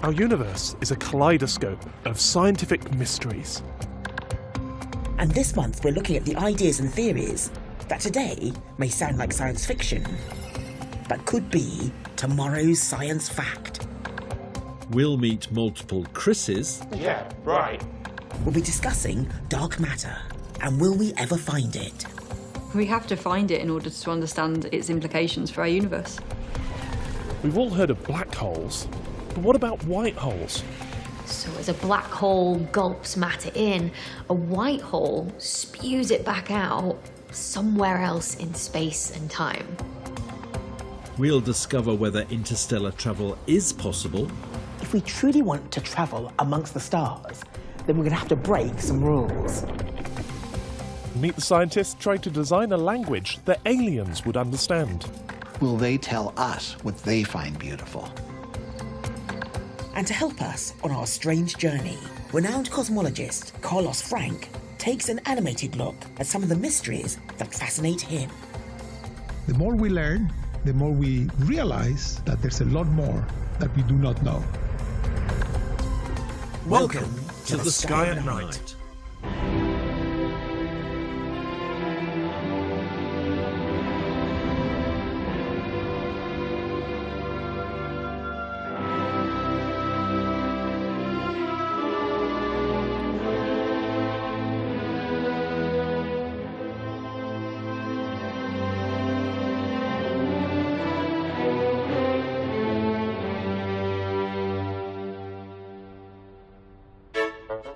Our universe is a kaleidoscope of scientific mysteries. And this month we're looking at the ideas and theories that today may sound like science fiction, but could be tomorrow's science fact. We'll meet multiple Chris's. Yeah, right. We'll be discussing dark matter, and will we ever find it? We have to find it in order to understand its implications for our universe. We've all heard of black holes, but what about white holes? So as a black hole gulps matter in, a white hole spews it back out somewhere else in space and time. We'll discover whether interstellar travel is possible. If we truly want to travel amongst the stars, then we're going to have to break some rules. Meet the scientists trying to design a language that aliens would understand. Will they tell us what they find beautiful? And to help us on our strange journey, renowned cosmologist Carlos Frank takes an animated look at some of the mysteries that fascinate him. The more we learn, the more we realize that there's a lot more that we do not know. Welcome to the Sky at Night.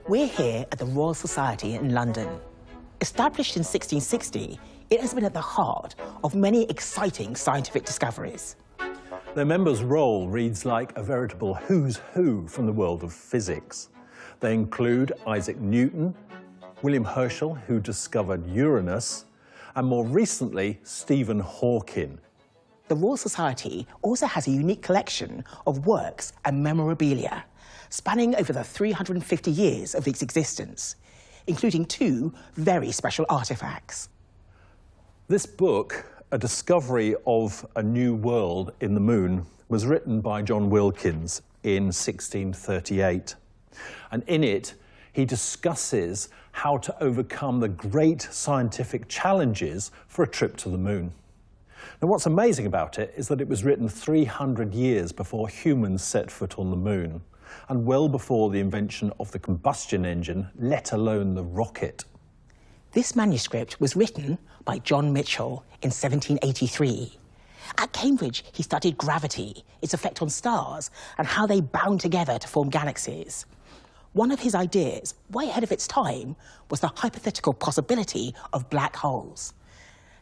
We're here at the Royal Society in London. Established in 1660, it has been at the heart of many exciting scientific discoveries. Their members' roll reads like a veritable who's who from the world of physics. They include Isaac Newton, William Herschel, who discovered Uranus, and more recently, Stephen Hawking. The Royal Society also has a unique collection of works and memorabilia spanning over the 350 years of its existence, including two very special artifacts. This book, A Discovery of a New World in the Moon, was written by John Wilkins in 1638. And in it, he discusses how to overcome the great scientific challenges for a trip to the moon. Now, what's amazing about it is that it was written 300 years before humans set foot on the moon, and well before the invention of the combustion engine, let alone the rocket. This manuscript was written by John Mitchell in 1783. At Cambridge, he studied gravity, its effect on stars, and how they bound together to form galaxies. One of his ideas, way ahead of its time, was the hypothetical possibility of black holes.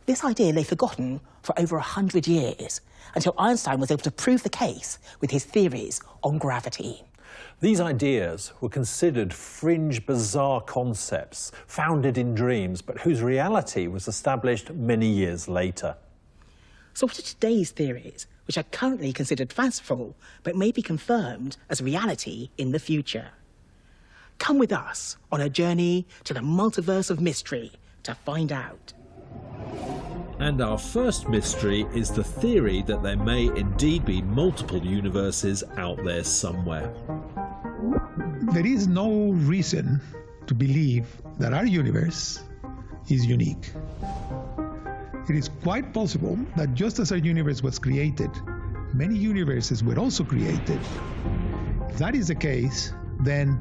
This idea lay forgotten for over 100 years, until Einstein was able to prove the case with his theories on gravity. These ideas were considered fringe, bizarre concepts, founded in dreams, but whose reality was established many years later. So what are today's theories, which are currently considered fanciful, but may be confirmed as reality in the future? Come with us on a journey to the multiverse of mystery to find out. And our first mystery is the theory that there may indeed be multiple universes out there somewhere. There is no reason to believe that our universe is unique. It is quite possible that just as our universe was created, many universes were also created. If that is the case, then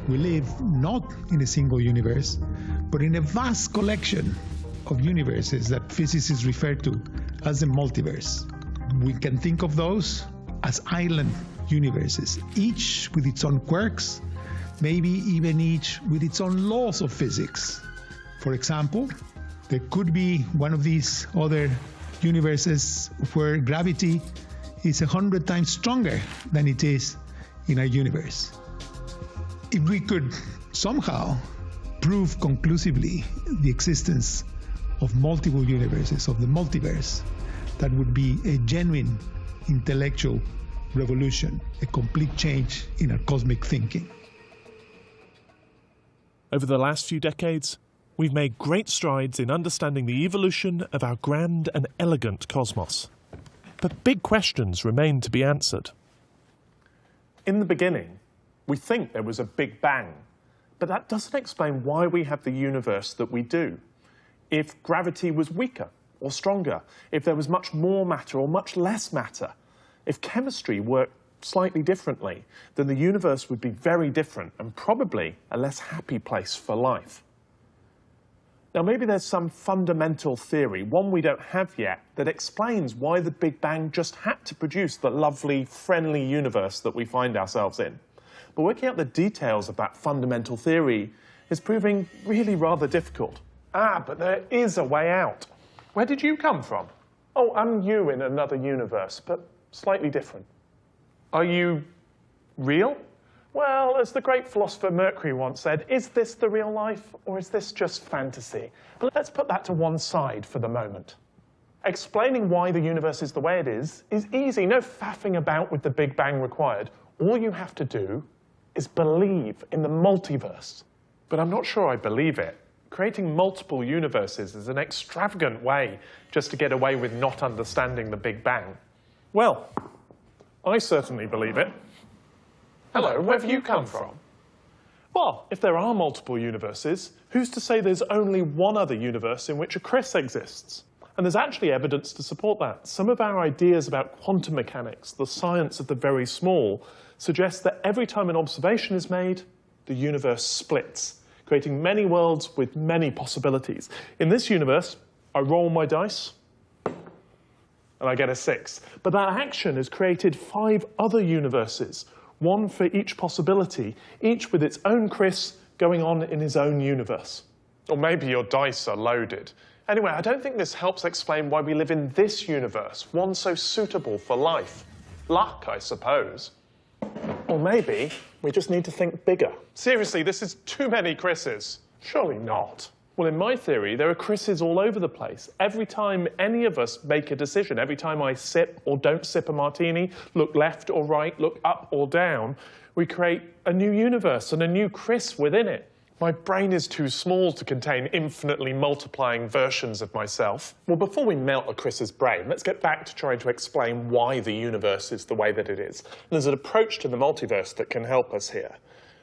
we live not in a single universe, but in a vast collection of universes that physicists refer to as the multiverse. We can think of those as island universes, each with its own quirks, maybe even each with its own laws of physics. For example, there could be one of these other universes where gravity is 100 times stronger than it is in our universe. If we could somehow prove conclusively the existence of multiple universes, of the multiverse, that would be a genuine intellectual revolution, a complete change in our cosmic thinking. Over the last few decades, we've made great strides in understanding the evolution of our grand and elegant cosmos. But big questions remain to be answered. In the beginning, we think there was a Big Bang, but that doesn't explain why we have the universe that we do. If gravity was weaker or stronger, if there was much more matter or much less matter, if chemistry worked slightly differently, then the universe would be very different and probably a less happy place for life. Now, maybe there's some fundamental theory, one we don't have yet, that explains why the Big Bang just had to produce the lovely, friendly universe that we find ourselves in. But working out the details of that fundamental theory is proving really rather difficult. Ah, but there is a way out. Where did you come from? Oh, I'm you in another universe, but slightly different. Are you real? Well, as the great philosopher Mercury once said, is this the real life or is this just fantasy? But let's put that to one side for the moment. Explaining why the universe is the way it is easy. No faffing about with the Big Bang required. All you have to do is believe in the multiverse. But I'm not sure I believe it. Creating multiple universes is an extravagant way just to get away with not understanding the Big Bang. Well, I certainly believe it. Hello, where have you come from? Well, if there are multiple universes, who's to say there's only one other universe in which a Chris exists? And there's actually evidence to support that. Some of our ideas about quantum mechanics, the science of the very small, suggest that every time an observation is made, the universe splits, creating many worlds with many possibilities. In this universe, I roll my dice, and I get a 6. But that action has created 5 other universes, one for each possibility, each with its own Chris going on in his own universe. Or maybe your dice are loaded. Anyway, I don't think this helps explain why we live in this universe, one so suitable for life. Luck, I suppose. Or maybe we just need to think bigger. Seriously, this is too many Chris's. Surely not. Well, in my theory, there are Chris's all over the place. Every time any of us make a decision, every time I sip or don't sip a martini, look left or right, look up or down, we create a new universe and a new Chris within it. My brain is too small to contain infinitely multiplying versions of myself. Well, before we melt a Chris's brain, let's get back to trying to explain why the universe is the way that it is. And there's an approach to the multiverse that can help us here.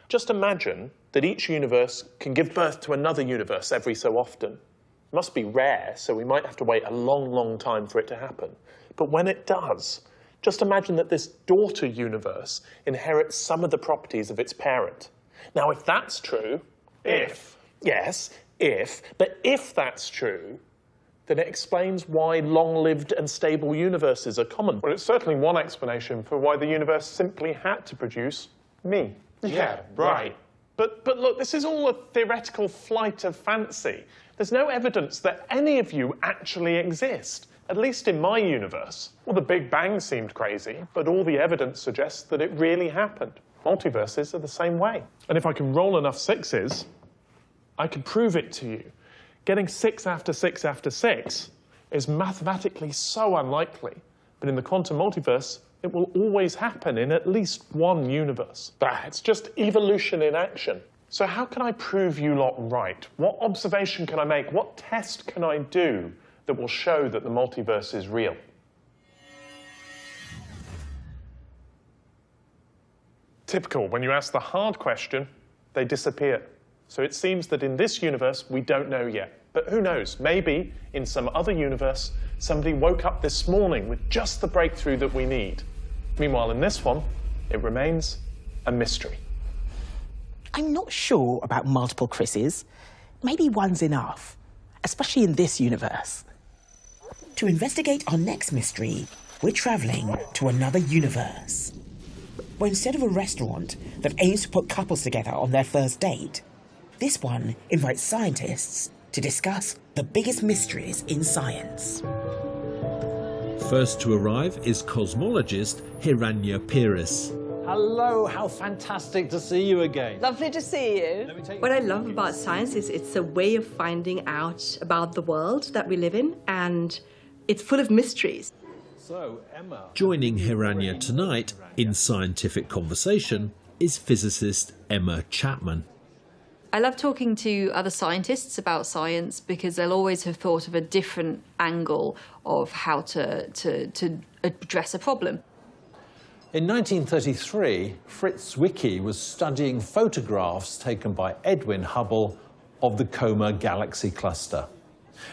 Just imagine that each universe can give birth to another universe every so often. It must be rare, so we might have to wait a long, long time for it to happen. But when it does, just imagine that this daughter universe inherits some of the properties of its parent. Now, if that's true, if that's true, then it explains why long-lived and stable universes are common. Well, it's certainly one explanation for why the universe simply had to produce me. Yeah, right. But look, this is all a theoretical flight of fancy. There's no evidence that any of you actually exist, at least in my universe. Well, the Big Bang seemed crazy, but all the evidence suggests that it really happened. Multiverses are the same way. And if I can roll enough 6s, I can prove it to you. Getting 6 after 6 after 6 is mathematically so unlikely, but in the quantum multiverse, it will always happen in at least one universe. It's just evolution in action. So how can I prove you lot right? What observation can I make? What test can I do that will show that the multiverse is real? Typical, when you ask the hard question, they disappear. So it seems that in this universe, we don't know yet. But who knows? Maybe in some other universe, somebody woke up this morning with just the breakthrough that we need. Meanwhile, in this one, it remains a mystery. I'm not sure about multiple Chris's. Maybe one's enough, especially in this universe. To investigate our next mystery, we're travelling to another universe, where instead of a restaurant that aims to put couples together on their first date, this one invites scientists to discuss the biggest mysteries in science. First to arrive is cosmologist Hiranya Piris. Hello, how fantastic to see you again. Lovely to see you. What I love about science is it's a way of finding out about the world that we live in, and it's full of mysteries. So, Emma. Joining Hiranya tonight in Scientific Conversation is physicist Emma Chapman. I love talking to other scientists about science because they'll always have thought of a different angle of how to address a problem. In 1933, Fritz Zwicky was studying photographs taken by Edwin Hubble of the Coma galaxy cluster.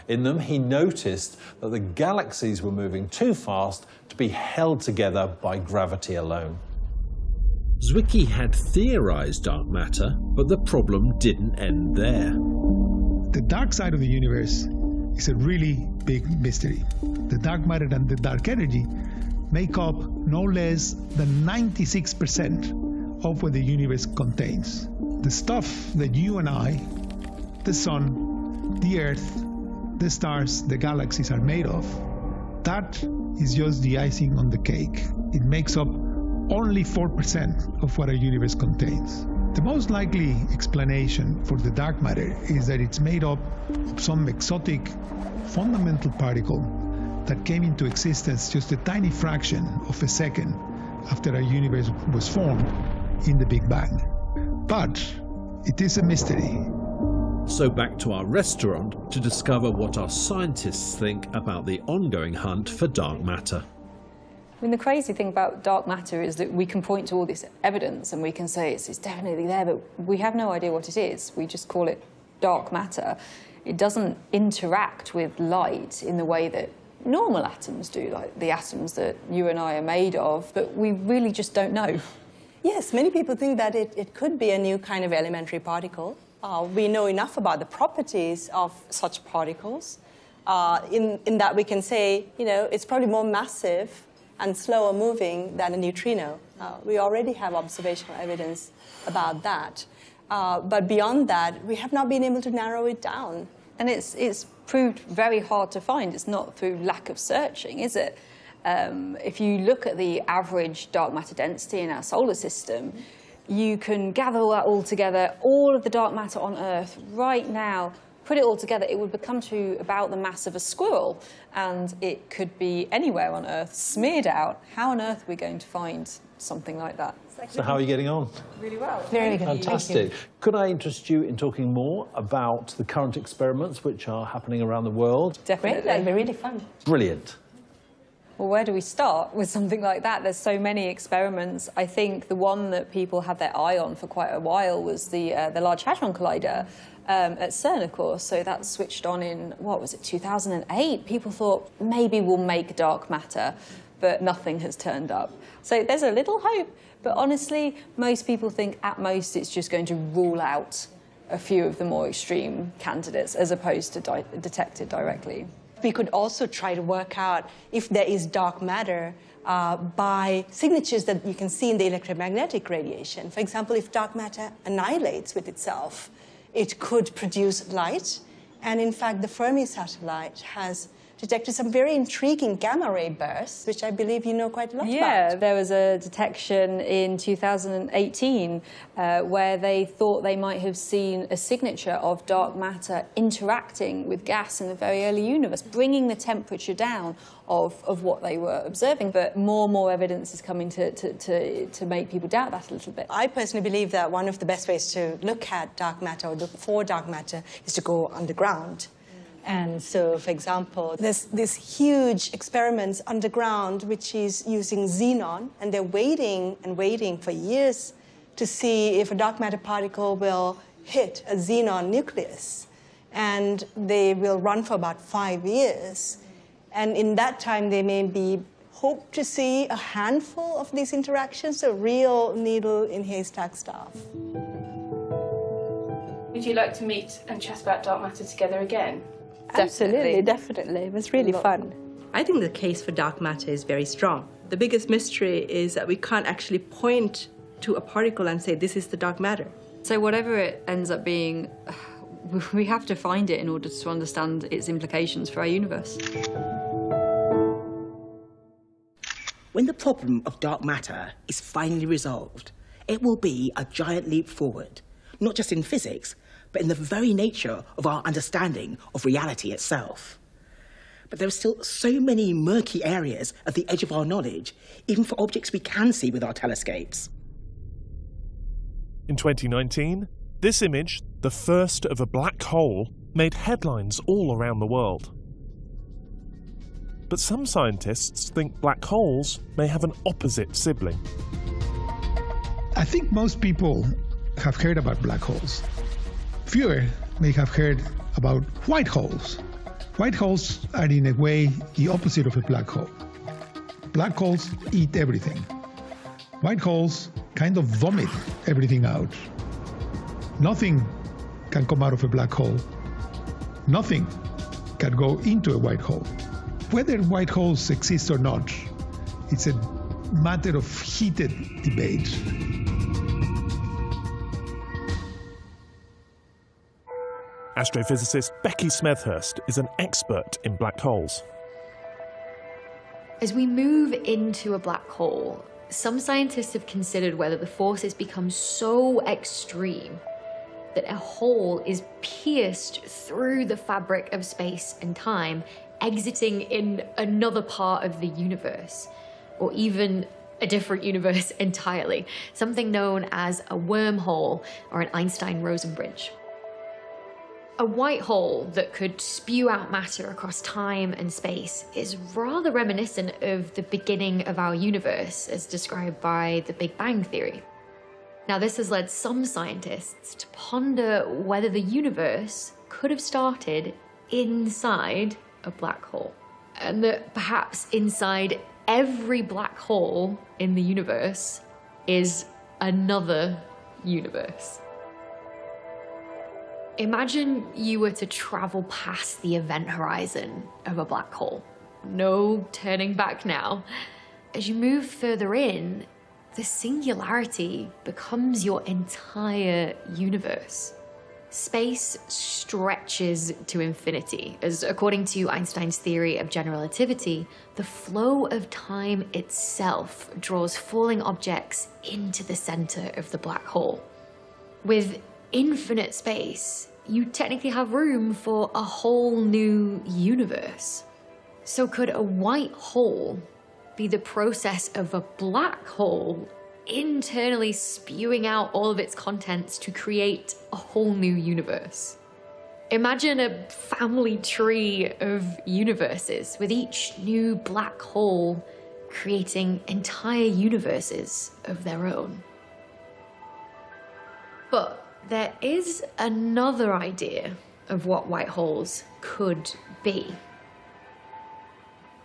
In them, he noticed that the galaxies were moving too fast to be held together by gravity alone. Zwicky had theorized dark matter, but the problem didn't end there. The dark side of the universe is a really big mystery. The dark matter and the dark energy make up no less than 96% of what the universe contains. The stuff that you and I, the sun, the earth, the stars, the galaxies are made of, that is just the icing on the cake. It makes up only 4% of what our universe contains. The most likely explanation for the dark matter is that it's made up of some exotic fundamental particle that came into existence just a tiny fraction of a second after our universe was formed in the Big Bang. But it is a mystery. So back to our restaurant to discover what our scientists think about the ongoing hunt for dark matter. I mean, the crazy thing about dark matter is that we can point to all this evidence and we can say it's definitely there, but we have no idea what it is. We just call it dark matter. It doesn't interact with light in the way that normal atoms do, like the atoms that you and I are made of, but we really just don't know. Yes, many people think that it could be a new kind of elementary particle. We know enough about the properties of such particles in that we can say, you know, it's probably more massive and slower moving than a neutrino. We already have observational evidence about that. But beyond that, we have not been able to narrow it down. And it's proved very hard to find. It's not through lack of searching, is it? If you look at the average dark matter density in our solar system, you can gather that all together, all of the dark matter on Earth right now, put it all together, it would become to about the mass of a squirrel, and it could be anywhere on Earth, smeared out. How on earth are we going to find something like that? So how are you getting on? Really well. Very good. Fantastic. Could I interest you in talking more about the current experiments which are happening around the world? Definitely. That'd be really fun. Brilliant. Well, where do we start with something like that? There's so many experiments. I think the one that people had their eye on for quite a while was the Large Hadron Collider at CERN, of course. So that switched on in, what was it, 2008? People thought maybe we'll make dark matter, but nothing has turned up. So there's a little hope, but honestly, most people think at most it's just going to rule out a few of the more extreme candidates as opposed to detect it directly. We could also try to work out if there is dark matter by signatures that you can see in the electromagnetic radiation. For example, if dark matter annihilates with itself, it could produce light. And in fact, the Fermi satellite has detected some very intriguing gamma ray bursts, which I believe you know quite a lot about. Yeah, there was a detection in 2018 where they thought they might have seen a signature of dark matter interacting with gas in the very early universe, bringing the temperature down of what they were observing. But more and more evidence is coming to make people doubt that a little bit. I personally believe that one of the best ways to look at dark matter or look for dark matter is to go underground. And so, for example, there's these huge experiments underground which is using xenon, and they're waiting and waiting for years to see if a dark matter particle will hit a xenon nucleus. And they will run for about 5 years. And in that time, they may hope to see a handful of these interactions, so real needle in haystack stuff. Would you like to meet and chat about dark matter together again? Absolutely, definitely. It was really fun. I think the case for dark matter is very strong. The biggest mystery is that we can't actually point to a particle and say, this is the dark matter. So whatever it ends up being, we have to find it in order to understand its implications for our universe. When the problem of dark matter is finally resolved, it will be a giant leap forward, not just in physics, but in the very nature of our understanding of reality itself. But there are still so many murky areas at the edge of our knowledge, even for objects we can see with our telescopes. In 2019, this image, the first of a black hole, made headlines all around the world. But some scientists think black holes may have an opposite sibling. I think most people have heard about black holes. Fewer may have heard about white holes. White holes are in a way the opposite of a black hole. Black holes eat everything. White holes kind of vomit everything out. Nothing can come out of a black hole. Nothing can go into a white hole. Whether white holes exist or not, it's a matter of heated debate. Astrophysicist Becky Smethurst is an expert in black holes. As we move into a black hole, some scientists have considered whether the forces become so extreme that a hole is pierced through the fabric of space and time, exiting in another part of the universe, or even a different universe entirely, something known as a wormhole or an Einstein-Rosen bridge. A white hole that could spew out matter across time and space is rather reminiscent of the beginning of our universe, as described by the Big Bang Theory. Now, this has led some scientists to ponder whether the universe could have started inside a black hole, and that perhaps inside every black hole in the universe is another universe. Imagine you were to travel past the event horizon of a black hole. No turning back now. As you move further in, the singularity becomes your entire universe. Space stretches to infinity, as according to Einstein's theory of general relativity, the flow of time itself draws falling objects into the center of the black hole. With infinite space, you technically have room for a whole new universe. So could a white hole be the process of a black hole internally spewing out all of its contents to create a whole new universe? Imagine a family tree of universes, with each new black hole creating entire universes of their own. But there is another idea of what white holes could be.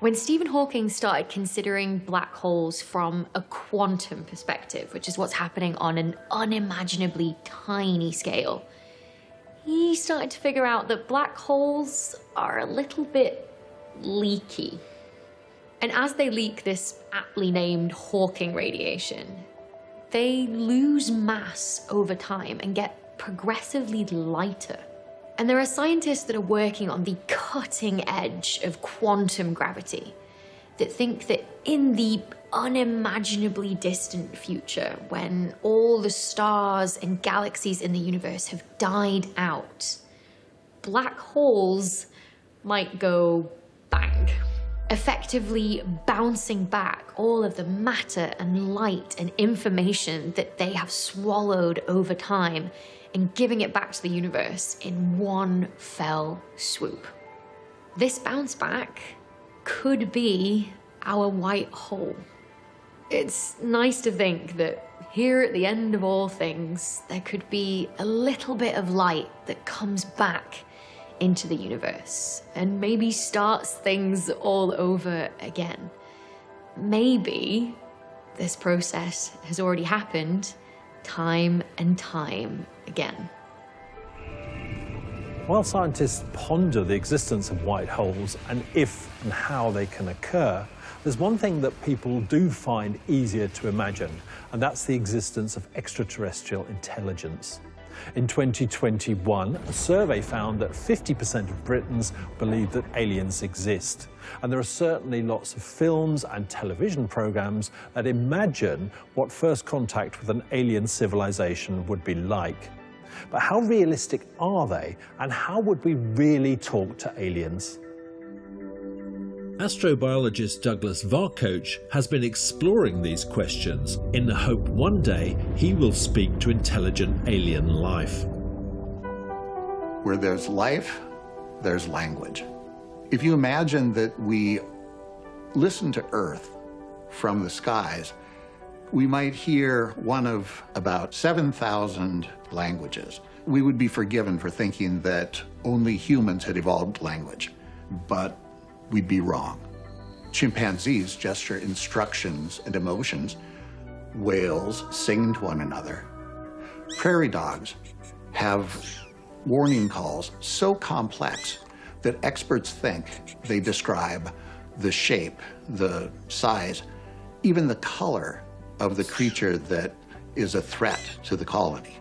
When Stephen Hawking started considering black holes from a quantum perspective, which is what's happening on an unimaginably tiny scale, he started to figure out that black holes are a little bit leaky. And as they leak this aptly named Hawking radiation, they lose mass over time and get progressively lighter. And there are scientists that are working on the cutting edge of quantum gravity that think that in the unimaginably distant future, when all the stars and galaxies in the universe have died out, black holes might go bang, effectively bouncing back all of the matter and light and information that they have swallowed over time and giving it back to the universe in one fell swoop. This bounce back could be our white hole. It's nice to think that here at the end of all things, there could be a little bit of light that comes back into the universe and maybe starts things all over again. Maybe this process has already happened time and time again. While scientists ponder the existence of white holes and if and how they can occur, there's one thing that people do find easier to imagine, and that's the existence of extraterrestrial intelligence. In 2021, a survey found that 50% of Britons believe that aliens exist. And there are certainly lots of films and television programs that imagine what first contact with an alien civilization would be like. But how realistic are they, and how would we really talk to aliens? Astrobiologist Douglas Varcoach has been exploring these questions in the hope one day he will speak to intelligent alien life. Where there's life, there's language. If you imagine that we listen to Earth from the skies, we might hear one of about 7,000 languages. We would be forgiven for thinking that only humans had evolved language, but we'd be wrong. Chimpanzees gesture instructions and emotions. Whales sing to one another. Prairie dogs have warning calls so complex that experts think they describe the shape, the size, even the color of the creature that is a threat to the colony.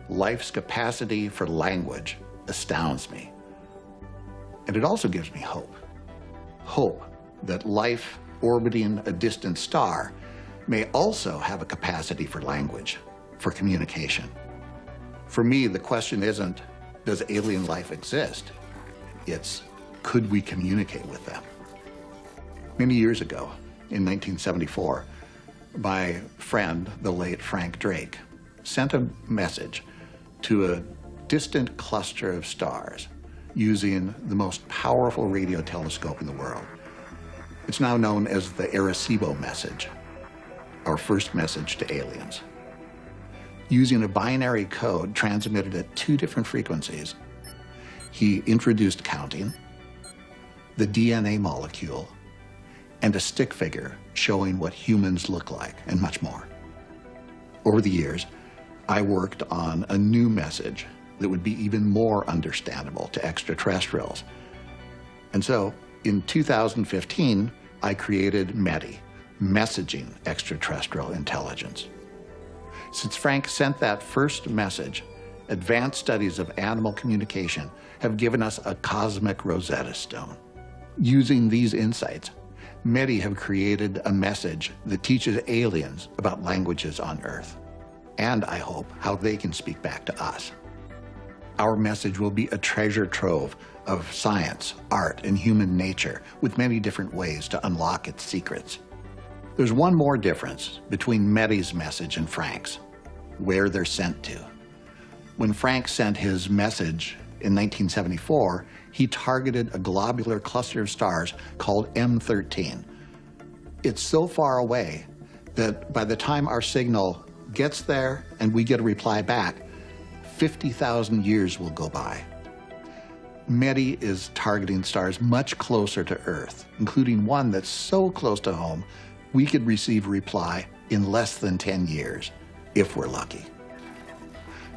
Life's capacity for language astounds me. And it also gives me hope. Hope that life orbiting a distant star may also have a capacity for language, for communication. For me, the question isn't, does alien life exist? It's, could we communicate with them? Many years ago, in 1974, my friend, the late Frank Drake, sent a message to a distant cluster of stars using the most powerful radio telescope in the world. It's now known as the Arecibo message, our first message to aliens. Using a binary code transmitted at 2 different frequencies, he introduced counting, the DNA molecule, and a stick figure showing what humans look like, and much more. Over the years, I worked on a new message that would be even more understandable to extraterrestrials. And so, in 2015, I created METI, Messaging Extraterrestrial Intelligence. Since Frank sent that first message, advanced studies of animal communication have given us a cosmic Rosetta Stone. Using these insights, METI have created a message that teaches aliens about languages on Earth, and I hope how they can speak back to us. Our message will be a treasure trove of science, art, and human nature, with many different ways to unlock its secrets. There's one more difference between METI's message and Frank's: where they're sent to. When Frank sent his message in 1974, he targeted a globular cluster of stars called M13. It's so far away that by the time our signal gets there and we get a reply back, 50,000 years will go by. METI is targeting stars much closer to Earth, including one that's so close to home, we could receive a reply in less than 10 years, if we're lucky.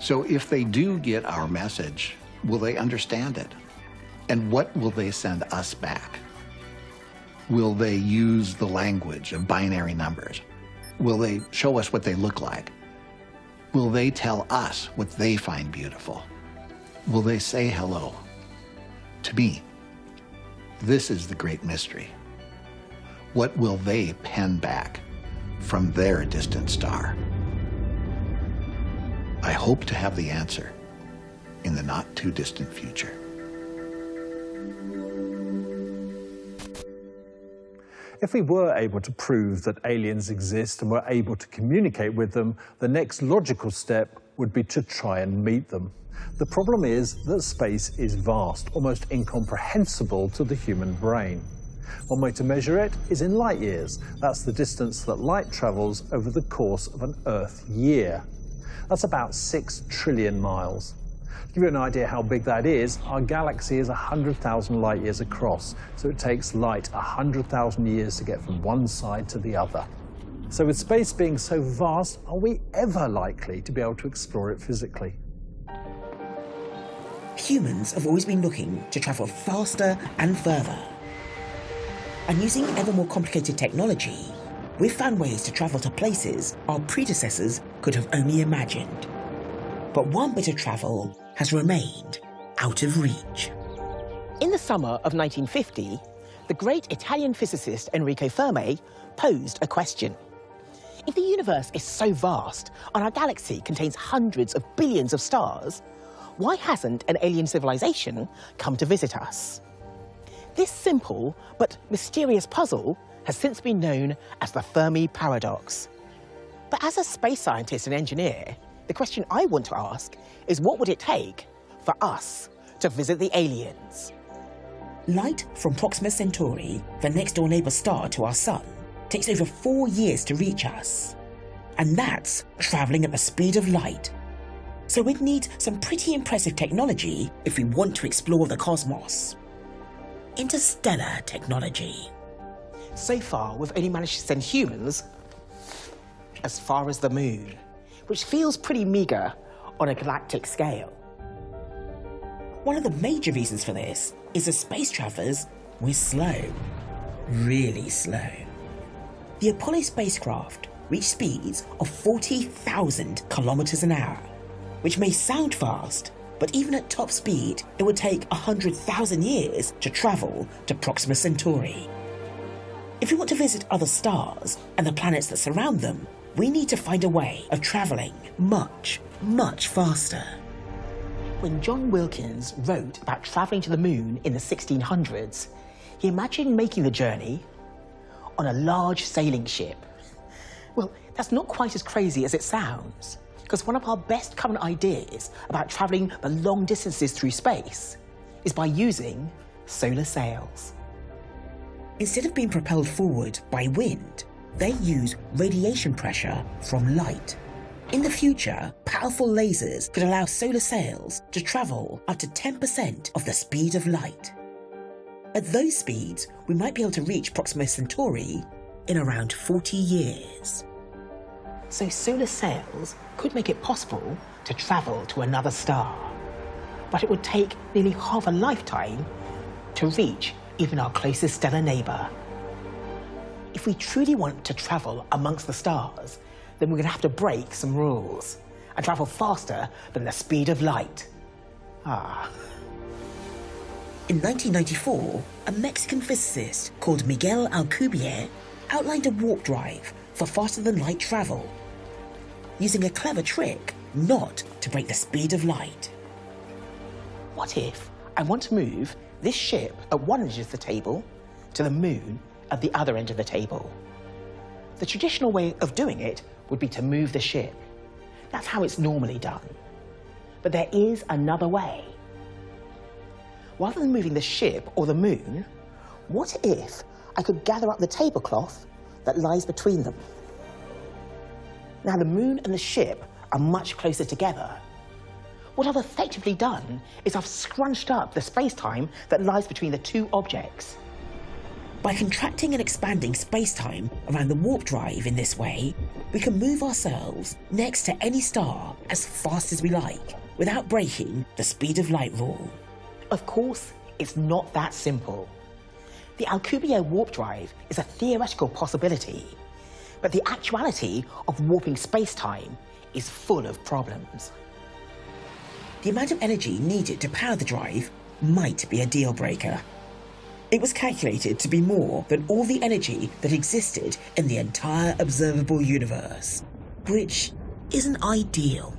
So if they do get our message, will they understand it? And what will they send us back? Will they use the language of binary numbers? Will they show us what they look like? Will they tell us what they find beautiful? Will they say hello? To me, this is the great mystery. What will they pen back from their distant star? I hope to have the answer in the not-too-distant future. If we were able to prove that aliens exist and were able to communicate with them, the next logical step would be to try and meet them. The problem is that space is vast, almost incomprehensible to the human brain. One way to measure it is in light years. That's the distance that light travels over the course of an Earth year. That's about 6 trillion miles. To give you an idea how big that is, our galaxy is 100,000 light years across, so it takes light 100,000 years to get from one side to the other. So with space being so vast, are we ever likely to be able to explore it physically? Humans have always been looking to travel faster and further. And using ever more complicated technology, we've found ways to travel to places our predecessors could have only imagined. But one bit of travel has remained out of reach. In the summer of 1950, the great Italian physicist Enrico Fermi posed a question. If the universe is so vast and our galaxy contains hundreds of billions of stars, why hasn't an alien civilization come to visit us? This simple but mysterious puzzle has since been known as the Fermi paradox. But as a space scientist and engineer, the question I want to ask is, what would it take for us to visit the aliens? Light from Proxima Centauri, the next-door neighbour star to our Sun, takes over 4 years to reach us. And that's travelling at the speed of light. So we'd need some pretty impressive technology if we want to explore the cosmos. Interstellar technology. So far, we've only managed to send humans as far as the moon, which feels pretty meagre on a galactic scale. One of the major reasons for this is the space travellers were slow, really slow. The Apollo spacecraft reached speeds of 40,000 kilometres an hour, which may sound fast, but even at top speed, it would take 100,000 years to travel to Proxima Centauri. If we want to visit other stars and the planets that surround them, we need to find a way of travelling much, much faster. When John Wilkins wrote about travelling to the moon in the 1600s, he imagined making the journey on a large sailing ship. Well, that's not quite as crazy as it sounds, because one of our best current ideas about travelling the long distances through space is by using solar sails. Instead of being propelled forward by wind, they use radiation pressure from light. In the future, powerful lasers could allow solar sails to travel up to 10% of the speed of light. At those speeds, we might be able to reach Proxima Centauri in around 40 years. So solar sails could make it possible to travel to another star, but it would take nearly half a lifetime to reach even our closest stellar neighbour. If we truly want to travel amongst the stars, then we're going to have to break some rules and travel faster than the speed of light. In 1994, a Mexican physicist called Miguel Alcubierre outlined a warp drive for faster-than-light travel, using a clever trick not to break the speed of light. What if I want to move this ship at one edge of the table to the moon at the other end of the table? The traditional way of doing it would be to move the ship. That's how it's normally done. But there is another way. Rather than moving the ship or the moon, what if I could gather up the tablecloth that lies between them? Now, the moon and the ship are much closer together. What I've effectively done is I've scrunched up the space-time that lies between the two objects. By contracting and expanding space-time around the warp drive in this way, we can move ourselves next to any star as fast as we like, without breaking the speed of light rule. Of course, it's not that simple. The Alcubierre warp drive is a theoretical possibility, but the actuality of warping space-time is full of problems. The amount of energy needed to power the drive might be a deal-breaker. It was calculated to be more than all the energy that existed in the entire observable universe, which isn't ideal.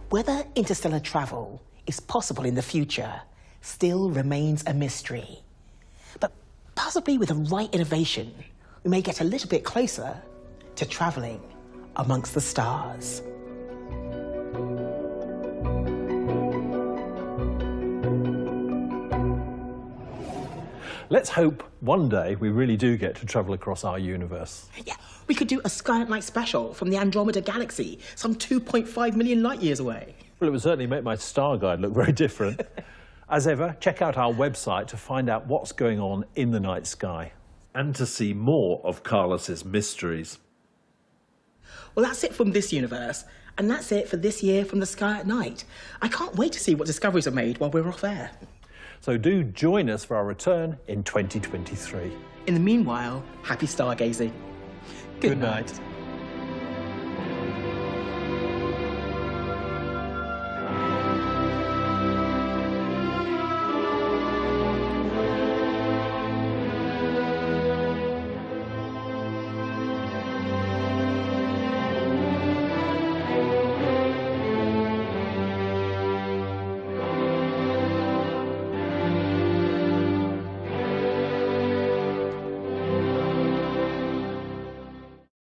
Whether interstellar travel is possible in the future still remains a mystery. But possibly with the right innovation, we may get a little bit closer to travelling amongst the stars. Let's hope one day we really do get to travel across our universe. Yeah, we could do a Sky at Night special from the Andromeda Galaxy, some 2.5 million light years away. Well, it would certainly make my star guide look very different. As ever, check out our website to find out what's going on in the night sky. And to see more of Carlos's mysteries. Well, that's it from this universe, and that's it for this year from the Sky at Night. I can't wait to see what discoveries are made while we're off air. So do join us for our return in 2023. In the meanwhile, happy stargazing. Good night.